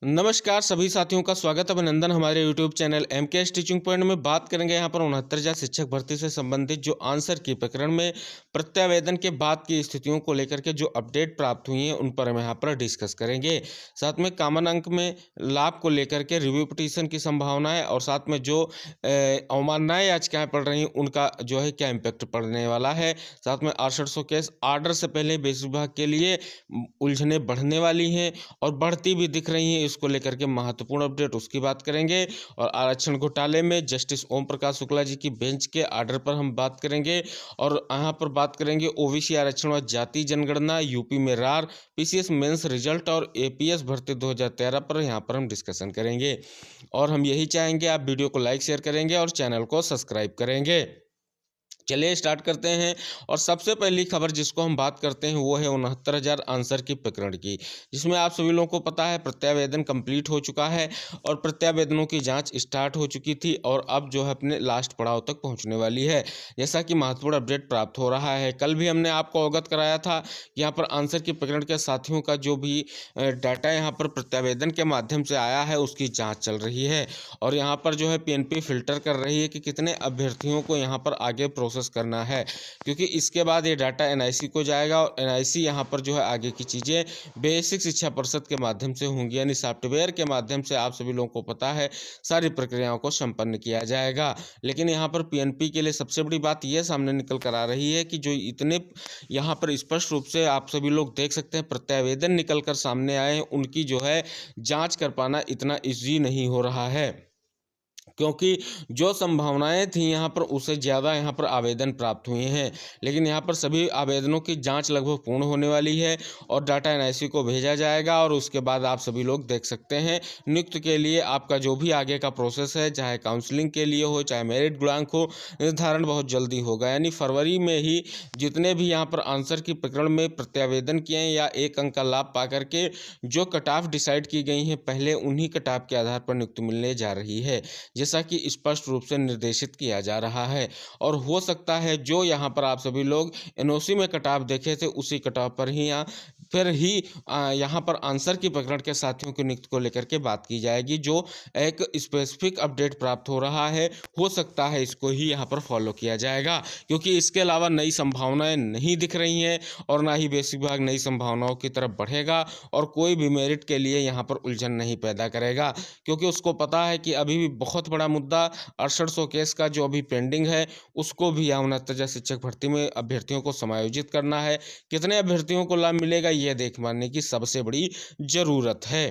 नमस्कार सभी साथियों का स्वागत अभिनंदन हमारे YouTube channel MK teaching point में। बात करेंगे यहाँ पर 69,000 शिक्षक भर्ती से संबंधित जो आंसर की प्रकरण में प्रत्यावेदन के बाद की स्थितियों को लेकर के जो अपडेट प्राप्त हुई हैं उन पर हम यहाँ पर डिस्कस करेंगे। साथ में कॉमन अंक में लाभ को लेकर के रिव्यू पिटीशन की संभावनाएं और साथ में जो अवमाननाएं याचिकाएं पड़ रही हैं उनका जो है क्या इम्पैक्ट पड़ने वाला है। साथ में 6800 केस आर्डर से पहले बेसिक विभाग के लिए उलझने बढ़ने वाली हैं और बढ़ती भी दिख रही हैं। इसको लेकर के महत्वपूर्ण अपडेट उसकी बात करेंगे। और आरक्षण घोटाले में जस्टिस ओम प्रकाश शुक्ला जी की बेंच के आर्डर पर हम बात करेंगे। और यहाँ पर बात करेंगे ओबीसी आरक्षण व जाति जनगणना, यूपी में रार, पीसीएस मेंस रिजल्ट और एपीएस भर्ती 2013 पर यहाँ पर हम डिस्कशन करेंगे। और हम यही चाहेंगे आप वीडियो को लाइक शेयर करेंगे और चैनल को सब्सक्राइब करेंगे। चलिए स्टार्ट करते हैं। और सबसे पहली खबर जिसको हम बात करते हैं वो है 69,000 आंसर की प्रकरण की, जिसमें आप सभी लोगों को पता है प्रत्यावेदन कंप्लीट हो चुका है और प्रत्यावेदनों की जांच स्टार्ट हो चुकी थी और अब जो है अपने लास्ट पड़ाव तक पहुंचने वाली है। जैसा कि महत्वपूर्ण अपडेट प्राप्त हो रहा है, कल भी हमने आपको अवगत कराया था कि यहाँ पर आंसर की प्रकरण के साथियों का जो भी डाटा यहाँ पर प्रत्यावेदन के माध्यम से आया है उसकी जाँच चल रही है। और यहाँ पर जो है पीएनपी फिल्टर कर रही है कि कितने अभ्यर्थियों को यहाँ पर आगे प्रोसेस करना है, क्योंकि इसके बाद ये डाटा एनआईसी को जाएगा और एनआईसी यहाँ पर जो है आगे की चीज़ें बेसिक शिक्षा परिषद के माध्यम से होंगी, यानी सॉफ्टवेयर के माध्यम से आप सभी लोगों को पता है सारी प्रक्रियाओं को संपन्न किया जाएगा। लेकिन यहाँ पर पीएनपी के लिए सबसे बड़ी बात यह सामने निकल कर आ रही है कि जो इतने यहाँ पर स्पष्ट रूप से आप सभी लोग देख सकते हैं प्रत्यावेदन निकल कर सामने आए हैं, उनकी जो है जाँच कर पाना इतना ईजी नहीं हो रहा है, क्योंकि जो संभावनाएं थी यहाँ पर उससे ज़्यादा यहाँ पर आवेदन प्राप्त हुए हैं। लेकिन यहाँ पर सभी आवेदनों की जांच लगभग पूर्ण होने वाली है और डाटा एनआईसी को भेजा जाएगा और उसके बाद आप सभी लोग देख सकते हैं नियुक्त के लिए आपका जो भी आगे का प्रोसेस है, चाहे काउंसलिंग के लिए हो चाहे मेरिट गुणांक हो, निर्धारण बहुत जल्दी होगा। यानी फरवरी में ही जितने भी यहाँ पर आंसर की प्रकरण में प्रत्यावेदन किए हैं या एक अंक का लाभ पा करके जो कट ऑफ डिसाइड की गई हैं, पहले उन्हीं कट ऑफ के आधार पर नियुक्ति मिलने जा रही है, जैसा कि स्पष्ट रूप से निर्देशित किया जा रहा है। और हो सकता है जो यहाँ पर आप सभी लोग एनओसी में कट ऑफ देखे थे उसी कट ऑफ पर ही फिर ही यहाँ पर आंसर की प्रकरण के साथियों की नियुक्ति को लेकर के बात की जाएगी। जो एक स्पेसिफिक अपडेट प्राप्त हो रहा है, हो सकता है इसको ही यहाँ पर फॉलो किया जाएगा, क्योंकि इसके अलावा नई संभावनाएं नहीं दिख रही हैं और ना ही बेसिक विभाग नई संभावनाओं की तरफ बढ़ेगा और कोई भी मेरिट के लिए यहाँ पर उलझन नहीं पैदा करेगा, क्योंकि उसको पता है कि अभी भी बहुत बड़ा मुद्दा 6800 केस का जो अभी पेंडिंग है उसको भी 69,000 शिक्षक भर्ती में अभ्यर्थियों को समायोजित करना है। कितने अभ्यर्थियों को लाभ मिलेगा यह देख मानने की सबसे बड़ी जरूरत है।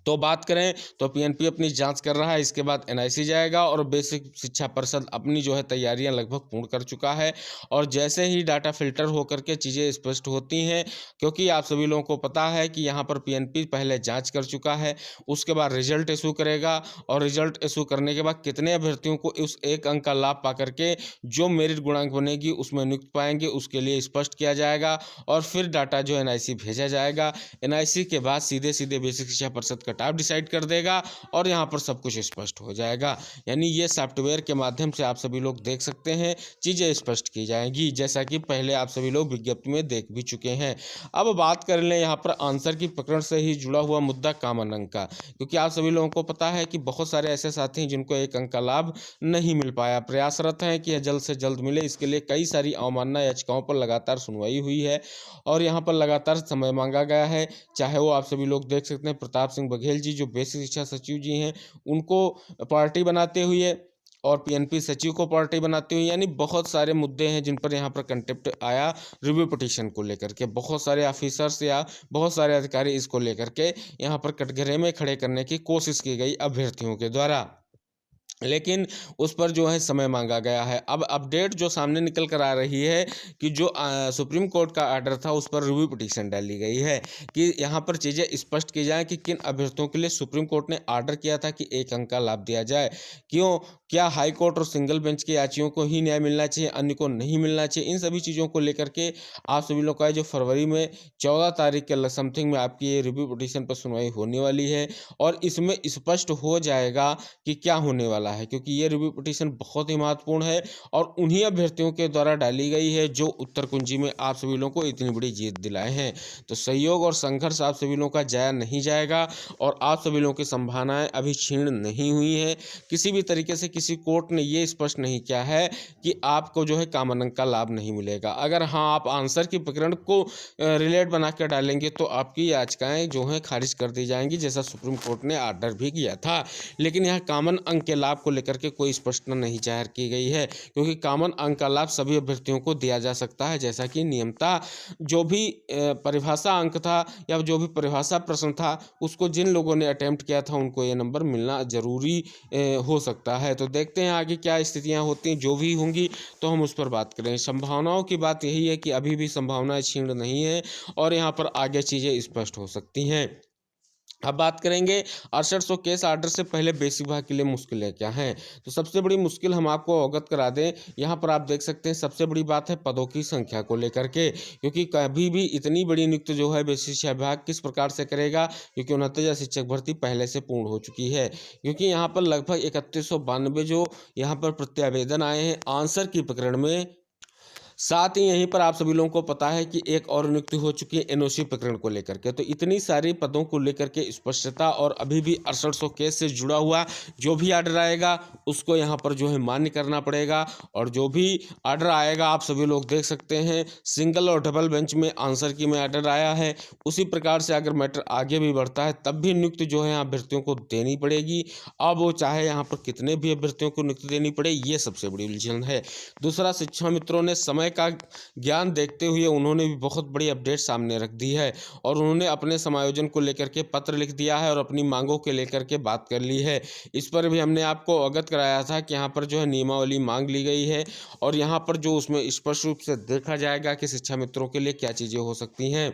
तो बात करें तो पीएनपी अपनी जांच कर रहा है, इसके बाद एनआईसी जाएगा और बेसिक शिक्षा परिषद अपनी जो है तैयारियां लगभग पूर्ण कर चुका है। और जैसे ही डाटा फिल्टर होकर के चीज़ें स्पष्ट होती हैं, क्योंकि आप सभी लोगों को पता है कि यहाँ पर पीएनपी पहले जांच कर चुका है, उसके बाद रिजल्ट इशू करेगा और रिजल्ट इशू करने के बाद कितने अभ्यर्थियों को उस एक अंक का लाभ पा करके जो मेरिट गुणांक बनेगी उसमें नियुक्त पाएंगे उसके लिए स्पष्ट किया जाएगा। और फिर डाटा जो एनआईसी भेजा जाएगा, एनआईसी के बाद सीधे सीधे बेसिक शिक्षा परिषद कट ऑफ डिसाइड कर देगा और यहाँ पर सब कुछ स्पष्ट हो जाएगा। यानी ये सॉफ्टवेयर के माध्यम से आप सभी लोग देख सकते हैं चीज़ें स्पष्ट की जाएंगी, जैसा कि पहले आप सभी लोग विज्ञप्ति में देख भी चुके हैं। अब बात कर लें यहाँ पर आंसर की प्रकरण से ही जुड़ा हुआ मुद्दा कॉमन अंक का, क्योंकि आप सभी लोगों को पता है कि बहुत सारे ऐसे साथी हैं जिनको एक अंक का लाभ नहीं मिल पाया, प्रयासरत हैं कि यह जल्द से जल्द मिले। इसके लिए कई सारी अवमानना याचिकाओं पर लगातार सुनवाई हुई है और यहाँ पर लगातार समय मांगा गया है। चाहे वो आप सभी लोग देख सकते हैं प्रताप सिंह बघेल जी जो बेसिक शिक्षा सचिव जी हैं उनको पार्टी बनाते हुए और पीएनपी सचिव को पार्टी बनाते हुए, यानी बहुत सारे मुद्दे हैं जिन पर यहाँ पर कंटेप्ट आया रिव्यू पिटीशन को लेकर के। बहुत सारे ऑफिसर्स या बहुत सारे अधिकारी इसको लेकर के यहाँ पर कटघरे में खड़े करने की कोशिश की गई अभ्यर्थियों के द्वारा, लेकिन उस पर जो है समय मांगा गया है। अब अपडेट जो सामने निकल कर आ रही है कि जो सुप्रीम कोर्ट का आर्डर था उस पर रिव्यू पिटीशन डाली गई है कि यहाँ पर चीज़ें स्पष्ट की जाएं कि किन अभ्यर्थियों के लिए सुप्रीम कोर्ट ने आर्डर किया था कि एक अंक का लाभ दिया जाए, क्यों क्या हाई कोर्ट और सिंगल बेंच के याचियों को ही न्याय मिलना चाहिए, अन्य को नहीं मिलना चाहिए, इन सभी चीज़ों को लेकर के आप सभी लोग का जो फरवरी में 14 तारीख के समथिंग में आपकी ये रिव्यू पिटीशन पर सुनवाई होने वाली है और इसमें स्पष्ट हो जाएगा कि क्या होने वाला है, क्योंकि ये रिव्यू पिटीशन बहुत ही महत्वपूर्ण है और उन्हीं अभ्यर्थियों के द्वारा डाली गई है जो उत्तर कुंजी में आप सभी लोगों को इतनी बड़ी जीत दिलाए हैं। तो सहयोग और संघर्ष आप सभी लोगों का जाया नहीं जाएगा और आप सभी लोगों की संभावनाएं अभी क्षीण नहीं हुई है। किसी भी तरीके से किसी कोर्ट ने ये स्पष्ट नहीं किया है कि आपको जो है कॉमन अंक का लाभ नहीं मिलेगा। अगर हाँ आप आंसर की प्रकरण को रिलेट बना कर डालेंगे तो आपकी याचिकाएं जो हैं खारिज कर दी जाएंगी, जैसा सुप्रीम कोर्ट ने आर्डर भी किया था। लेकिन यहाँ कॉमन अंक के लाभ को लेकर के कोई स्पष्टता नहीं जाहिर की गई है, क्योंकि कॉमन अंक का लाभ सभी अभ्यर्थियों को दिया जा सकता है, जैसा कि नियम था। जो भी परिभाषा अंक था या जो भी परिभाषा प्रश्न था उसको जिन लोगों ने अटेम्प्ट किया था उनको ये नंबर मिलना जरूरी हो सकता है। तो देखते हैं आगे क्या स्थितियां होती हैं, जो भी होंगी तो हम उस पर बात करें। संभावनाओं की बात यही है कि अभी भी संभावनाएं क्षीण नहीं है और यहाँ पर आगे चीज़ें स्पष्ट हो सकती हैं। अब बात करेंगे 6800 केस आर्डर से पहले बेसिक भाग के लिए मुश्किलें क्या हैं। तो सबसे बड़ी मुश्किल हम आपको अवगत करा दें, यहाँ पर आप देख सकते हैं सबसे बड़ी बात है पदों की संख्या को लेकर के, क्योंकि कभी भी इतनी बड़ी नियुक्ति जो है बेसिक शिक्षा विभाग किस प्रकार से करेगा, क्योंकि 69,000 शिक्षक भर्ती पहले से पूर्ण हो चुकी है। क्योंकि यहाँ पर लगभग 3192 जो यहाँ पर प्रत्यावेदन आए हैं आंसर की प्रकरण में, साथ ही यहीं पर आप सभी लोगों को पता है कि एक और नियुक्ति हो चुकी है एनओसी प्रकरण को लेकर के। तो इतनी सारी पदों को लेकर के स्पष्टता और अभी भी 6800 केस से जुड़ा हुआ जो भी आर्डर आएगा उसको यहाँ पर जो है मान्य करना पड़ेगा। और जो भी आर्डर आएगा आप सभी लोग देख सकते हैं सिंगल और डबल बेंच में आंसर की में आर्डर आया है, उसी प्रकार से अगर मैटर आगे भी बढ़ता है तब भी नियुक्ति जो है यहाँ अभ्यर्थियों को देनी पड़ेगी। अब वो चाहे यहाँ पर कितने भी अभ्यर्थियों को नियुक्ति देनी पड़े, ये सबसे बड़ी उलझन है। दूसरा, शिक्षा मित्रों ने समय का ज्ञान देखते हुए उन्होंने भी बहुत बड़ी अपडेट सामने रख दी है और उन्होंने अपने समायोजन को लेकर के पत्र लिख दिया है और अपनी मांगों के लेकर के बात कर ली है। इस पर भी हमने आपको अवगत कराया था कि यहाँ पर जो है नियमावली मांग ली गई है और यहाँ पर जो उसमें स्पष्ट रूप से देखा जाएगा कि शिक्षा मित्रों के लिए क्या चीज़ें हो सकती हैं।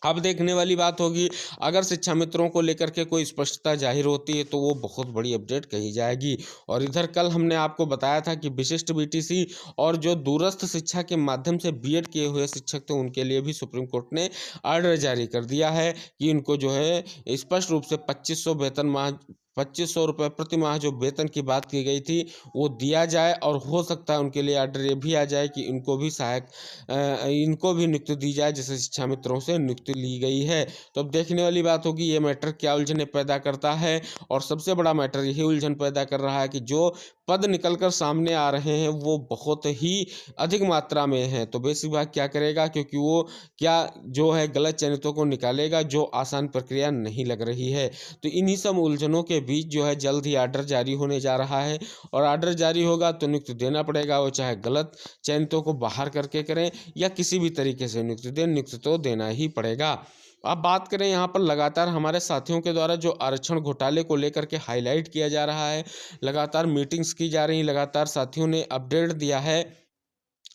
अब देखने वाली बात होगी, अगर शिक्षा मित्रों को लेकर के कोई स्पष्टता जाहिर होती है तो वो बहुत बड़ी अपडेट कही जाएगी। और इधर कल हमने आपको बताया था कि विशिष्ट बीटीसी और जो दूरस्थ शिक्षा के माध्यम से बीएड किए हुए शिक्षक थे उनके लिए भी सुप्रीम कोर्ट ने आर्डर जारी कर दिया है कि इनको जो है स्पष्ट रूप से 2500 रुपये प्रति माह जो वेतन की बात की गई थी वो दिया जाए और हो सकता है उनके लिए आर्डर ये भी आ जाए कि इनको भी इनको भी नियुक्ति दी जाए जैसे शिक्षा मित्रों से नियुक्ति ली गई है। तो अब देखने वाली बात होगी ये मैटर क्या उलझने पैदा करता है। और सबसे बड़ा मैटर यही उलझन पैदा कर रहा है कि जो पद निकलकर सामने आ रहे हैं वो बहुत ही अधिक मात्रा में हैं। तो बेसिक विभाग क्या करेगा, क्योंकि वो क्या जो है गलत चयनितों को निकालेगा जो आसान प्रक्रिया नहीं लग रही है। तो इन्हीं सब उलझनों के बीच जो है जल्द ही आर्डर जारी होने जा रहा है और आर्डर जारी होगा तो नियुक्ति देना पड़ेगा, वो चाहे गलत चयनितों को बाहर करके करें या किसी भी तरीके से नियुक्ति दें, नियुक्ति तो देना ही पड़ेगा। अब बात करें यहाँ पर लगातार हमारे साथियों के द्वारा जो आरक्षण घोटाले को लेकर के हाईलाइट किया जा रहा है, लगातार मीटिंग्स की जा रही, लगातार साथियों ने अपडेट दिया है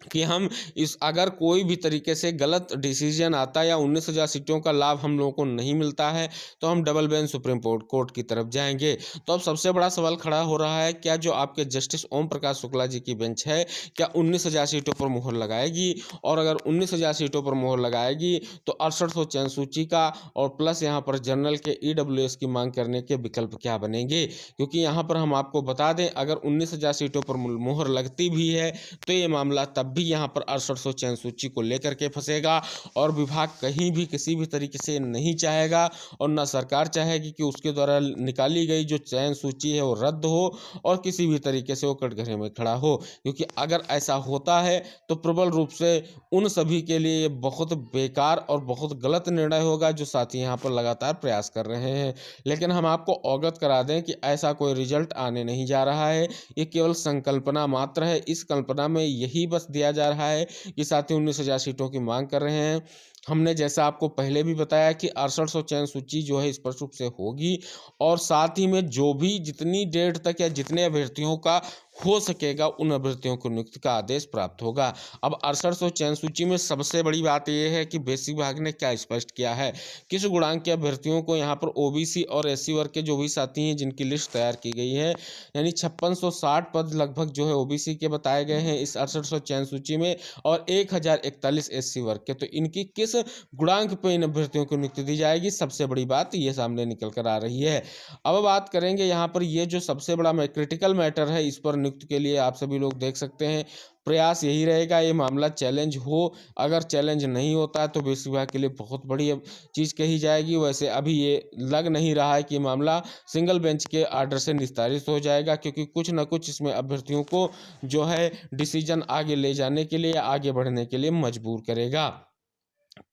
कि हम इस अगर कोई भी तरीके से गलत डिसीजन आता है या 19,000 सीटों का लाभ हम लोगों को नहीं मिलता है तो हम डबल बेंच सुप्रीम कोर्ट की तरफ जाएंगे। तो अब सबसे बड़ा सवाल खड़ा हो रहा है, क्या जो आपके जस्टिस ओम प्रकाश शुक्ला जी की बेंच है क्या 19,000 सीटों पर मुहर लगाएगी? और अगर 19,000 सीटों पर मुहर लगाएगी तो 6800 चयन सूची का और प्लस यहाँ पर जनरल के EWS की मांग करने के विकल्प क्या बनेंगे? क्योंकि यहाँ पर हम आपको बता दें अगर 19,000 सीटों पर मुहर लगती भी है तो ये मामला तब भी यहाँ पर 6800 चयन सूची को लेकर के फंसेगा और विभाग कहीं भी किसी भी तरीके से नहीं चाहेगा और ना सरकार चाहेगी कि उसके द्वारा निकाली गई जो चयन सूची है वो रद्द हो और किसी भी तरीके से वो कटघरे में खड़ा हो। क्योंकि अगर ऐसा होता है तो प्रबल रूप से उन सभी के लिए ये बहुत बेकार और बहुत गलत निर्णय होगा जो साथी यहाँ पर लगातार प्रयास कर रहे हैं। लेकिन हम आपको अवगत करा दें कि ऐसा कोई रिजल्ट आने नहीं जा रहा है, ये केवल संकल्पना मात्र है। इस कल्पना में यही बस दिया जा रहा है कि साथी 19,000 सीटों की मांग कर रहे हैं, हमने जैसा आपको पहले भी बताया कि 6800 चयन सूची जो है स्पष्ट रूप से होगी, और साथ ही में जो भी जितनी डेट तक या जितने अभ्यर्थियों का हो सकेगा उन अभ्यर्थियों को नियुक्ति का आदेश प्राप्त होगा। अब 6800 चयन सूची में सबसे बड़ी बात यह है कि बेसिक विभाग ने क्या स्पष्ट किया है, किस गुणांक के अभ्यर्थियों को यहाँ पर ओबीसी और एससी वर्ग के जो भी साथी हैं जिनकी लिस्ट तैयार की गई है, यानी 5660 पद लगभग जो है ओबीसी के बताए गए हैं इस 6800 चयन सूची में, और 1041 एससी वर्ग के। तो इनकी किस गुणांक पे इन अभ्यर्थियों को नियुक्ति दी जाएगी, सबसे बड़ी बात ये सामने निकल कर आ रही है। अब बात करेंगे यहाँ पर ये जो सबसे बड़ा क्रिटिकल मैटर है, इस पर नियुक्ति के लिए आप सभी लोग देख सकते हैं प्रयास यही रहेगा ये मामला चैलेंज हो। अगर चैलेंज नहीं होता है तो बेसिक विभाग के लिए बहुत बड़ी चीज़ कही जाएगी। वैसे अभी ये लग नहीं रहा है कि ये मामला सिंगल बेंच के आर्डर से निस्तारित हो जाएगा, क्योंकि कुछ न कुछ इसमें अभ्यर्थियों को जो है डिसीजन आगे ले जाने के लिए या आगे बढ़ने के लिए मजबूर करेगा।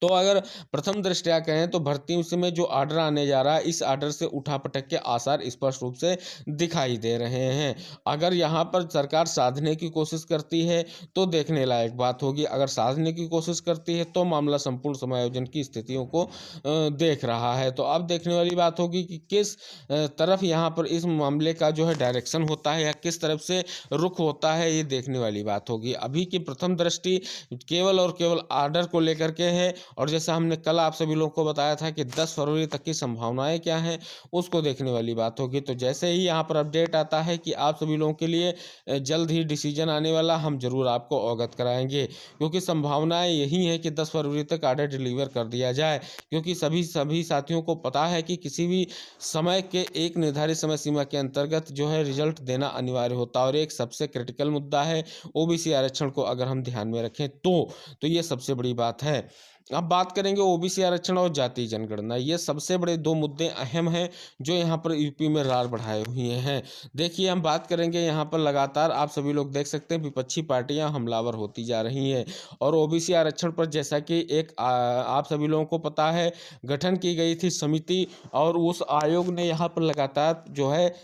तो अगर प्रथम दृष्टया कहें तो भर्ती में जो आर्डर आने जा रहा है, इस आर्डर से उठापटक के आसार स्पष्ट रूप से दिखाई दे रहे हैं। अगर यहाँ पर सरकार साधने की कोशिश करती है तो देखने लायक बात होगी, अगर साधने की कोशिश करती है तो मामला संपूर्ण समायोजन की स्थितियों को देख रहा है। तो अब देखने वाली बात होगी कि किस तरफ यहाँ पर इस मामले का जो है डायरेक्शन होता है या किस तरफ से रुख होता है, ये देखने वाली बात होगी। अभी की प्रथम दृष्टि केवल और केवल आर्डर को लेकर के है, और जैसा हमने कल आप सभी लोगों को बताया था कि 10 फरवरी तक की संभावनाएं क्या हैं, उसको देखने वाली बात होगी। तो जैसे ही यहाँ पर अपडेट आता है कि आप सभी लोगों के लिए जल्द ही डिसीजन आने वाला, हम जरूर आपको अवगत कराएंगे, क्योंकि संभावनाएं यही है कि 10 फरवरी तक आर्डर डिलीवर कर दिया जाए, क्योंकि सभी साथियों को पता है कि किसी भी समय के एक निर्धारित समय सीमा के अंतर्गत जो है रिजल्ट देना अनिवार्य होता है। और एक सबसे क्रिटिकल मुद्दा है ओबीसी आरक्षण को अगर हम ध्यान में रखें तो ये सबसे बड़ी बात है। अब बात करेंगे ओबीसी आरक्षण और जाति जनगणना, ये सबसे बड़े दो मुद्दे अहम हैं जो यहाँ पर यूपी में रार बढ़ाए हुए हैं। देखिए हम बात करेंगे यहाँ पर लगातार आप सभी लोग देख सकते हैं विपक्षी पार्टियां हमलावर होती जा रही हैं, और ओबीसी आरक्षण पर जैसा कि एक आप सभी लोगों को पता है गठन की गई थी समिति, और उस आयोग ने यहाँ पर लगातार जो है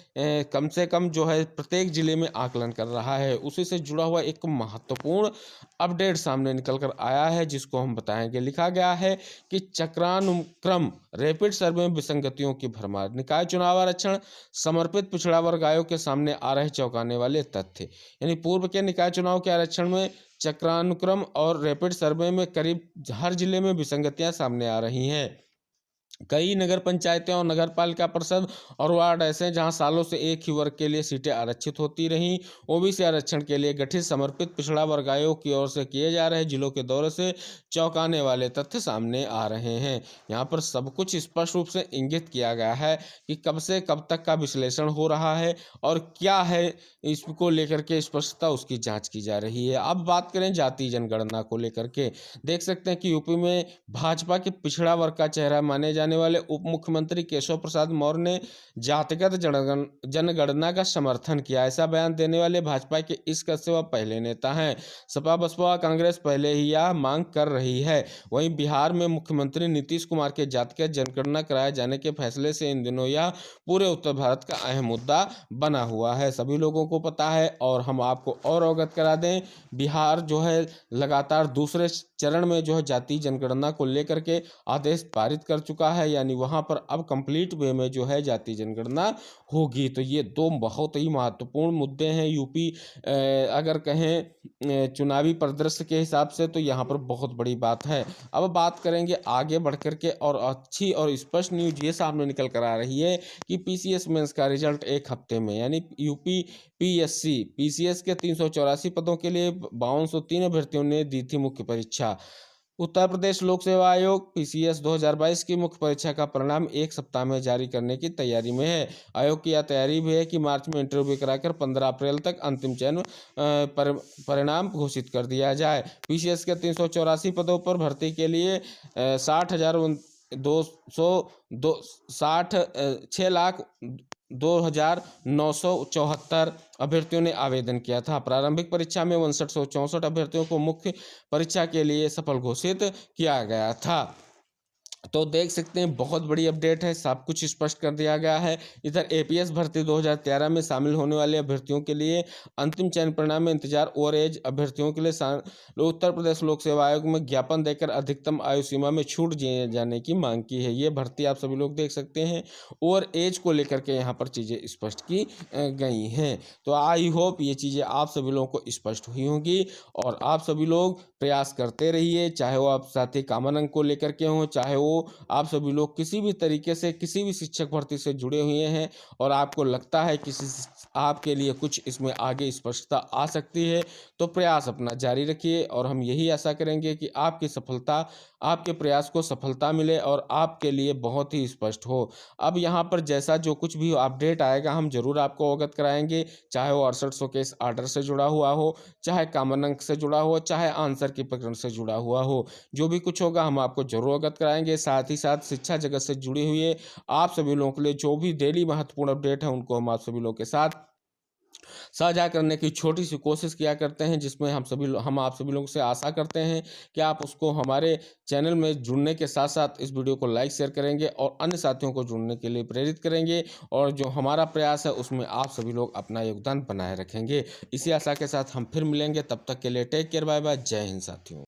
कम से कम जो है प्रत्येक जिले में आकलन कर रहा है। उसी से जुड़ा हुआ एक महत्वपूर्ण अपडेट सामने निकल कर आया है जिसको हम बताएंगे। लिखा गया है कि चक्रानुक्रम रैपिड सर्वे में विसंगतियों की भरमार, निकाय चुनाव आरक्षण समर्पित पिछड़ा वर्ग आयोग के सामने आ रहे चौंकाने वाले तथ्य। यानी पूर्व के निकाय चुनाव के आरक्षण में चक्रानुक्रम और रैपिड सर्वे में करीब हर जिले में विसंगतियां सामने आ रही हैं। कई नगर पंचायतें और नगर पालिका परिषद और वार्ड ऐसे हैं जहां सालों से एक ही वर्ग के लिए सीटें आरक्षित होती रहीं। ओबीसी आरक्षण के लिए गठित समर्पित पिछड़ा वर्ग आयोग की ओर से किए जा रहे जिलों के दौरे से चौंकाने वाले तथ्य सामने आ रहे हैं। यहाँ पर सब कुछ स्पष्ट रूप से इंगित किया गया है कि कब से कब तक का विश्लेषण हो रहा है और क्या है इसको लेकर के स्पष्टता उसकी जाँच की जा रही है। अब बात करें जाति जनगणना को लेकर के, देख सकते हैं कि यूपी में भाजपा के पिछड़ा वर्ग का चेहरा माने जाने वाले उप मुख्यमंत्री केशव प्रसाद मौर्य ने जातिगत जनगणना का समर्थन किया। ऐसा बयान देने वाले भाजपा के इस कद से वह पहले नेता हैं। सपा बसपा कांग्रेस पहले ही यह मांग कर रही है। वहीं बिहार में मुख्यमंत्री नीतीश कुमार के जातिगत जनगणना कराए जाने के फैसले से इन दिनों यह पूरे उत्तर भारत का अहम मुद्दा बना हुआ है, सभी लोगों को पता है। और हम आपको और अवगत करा दें, बिहार जो है लगातार दूसरे चरण में जो है जाति जनगणना को लेकर के आदेश पारित कर चुका है, यानी वहां पर अब कंप्लीट वे में जो है जाति जनगणना होगी। तो ये दो बहुत ही महत्वपूर्ण मुद्दे हैं यूपी अगर कहें चुनावी परिदृश्य के हिसाब से, तो यहाँ पर बहुत बड़ी बात है। अब बात करेंगे आगे बढ़ करके, और अच्छी और स्पष्ट न्यूज ये सामने निकल कर आ रही है कि पीसीएस मेंस का रिजल्ट एक हफ्ते में, यानी यूपी पीसीएस के 384 पदों के लिए 5203 अभ्यर्थियों ने दी थी मुख्य परीक्षा। उत्तर प्रदेश लोक सेवा आयोग पीसीएस 2022 की मुख्य परीक्षा का परिणाम एक सप्ताह में जारी करने की तैयारी में है। आयोग की यह तैयारी भी है कि मार्च में इंटरव्यू कराकर 15 अप्रैल तक अंतिम चयन परिणाम घोषित कर दिया जाए। पीसीएस के 384 पदों पर भर्ती के लिए 6,974 अभ्यर्थियों ने आवेदन किया था। प्रारंभिक परीक्षा में 6,964 अभ्यर्थियों को मुख्य परीक्षा के लिए सफल घोषित किया गया था। तो देख सकते हैं बहुत बड़ी अपडेट है, सब कुछ स्पष्ट कर दिया गया है। इधर एपीएस भर्ती 2013 में शामिल होने वाले अभ्यर्थियों के लिए अंतिम चयन परिणाम में इंतजार। ओवर एज अभ्यर्थियों के लिए उत्तर प्रदेश लोक सेवा आयोग में ज्ञापन देकर अधिकतम आयु सीमा में छूट दिए जाने की मांग की है। ये भर्ती आप सभी लोग देख सकते हैं। ओवर एज को लेकर के यहाँ पर चीज़ें स्पष्ट की गई हैं। तो आई होप ये चीज़ें आप सभी लोगों को स्पष्ट हुई होंगी और आप सभी लोग प्रयास करते रहिए, चाहे वो आप साथी कॉमन अंक को लेकर के हों, चाहे वो आप सभी लोग किसी भी तरीके से किसी भी शिक्षक भर्ती से जुड़े हुए हैं और आपको लगता है कि आपके लिए कुछ इसमें आगे स्पष्टता आ सकती है, तो प्रयास अपना जारी रखिए और हम यही आशा करेंगे कि आपकी सफलता, आपके प्रयास को सफलता मिले और आपके लिए बहुत ही स्पष्ट हो। अब यहाँ पर जैसा जो कुछ भी अपडेट आएगा हम जरूर आपको अवगत कराएंगे, चाहे वो 6800 केस आर्डर से जुड़ा हुआ हो, चाहे कॉमन अंक से जुड़ा हो, चाहे आंसर की प्रकरण से जुड़ा हुआ हो, जो भी कुछ होगा हम आपको जरूर अवगत कराएंगे। साथ ही साथ शिक्षा जगत से जुड़ी हुई आप सभी लोगों के लिए जो भी डेली महत्वपूर्ण अपडेट है उनको हम आप सभी लोगों के साथ साझा करने की छोटी सी कोशिश किया करते हैं, जिसमें हम आप सभी लोगों से आशा करते हैं कि आप उसको हमारे चैनल में जुड़ने के साथ साथ इस वीडियो को लाइक शेयर करेंगे और अन्य साथियों को जुड़ने के लिए प्रेरित करेंगे और जो हमारा प्रयास है उसमें आप सभी लोग अपना योगदान बनाए रखेंगे। इसी आशा के साथ हम फिर मिलेंगे, तब तक के लिए टेक केयर, बाय बाय, जय हिंद साथियों।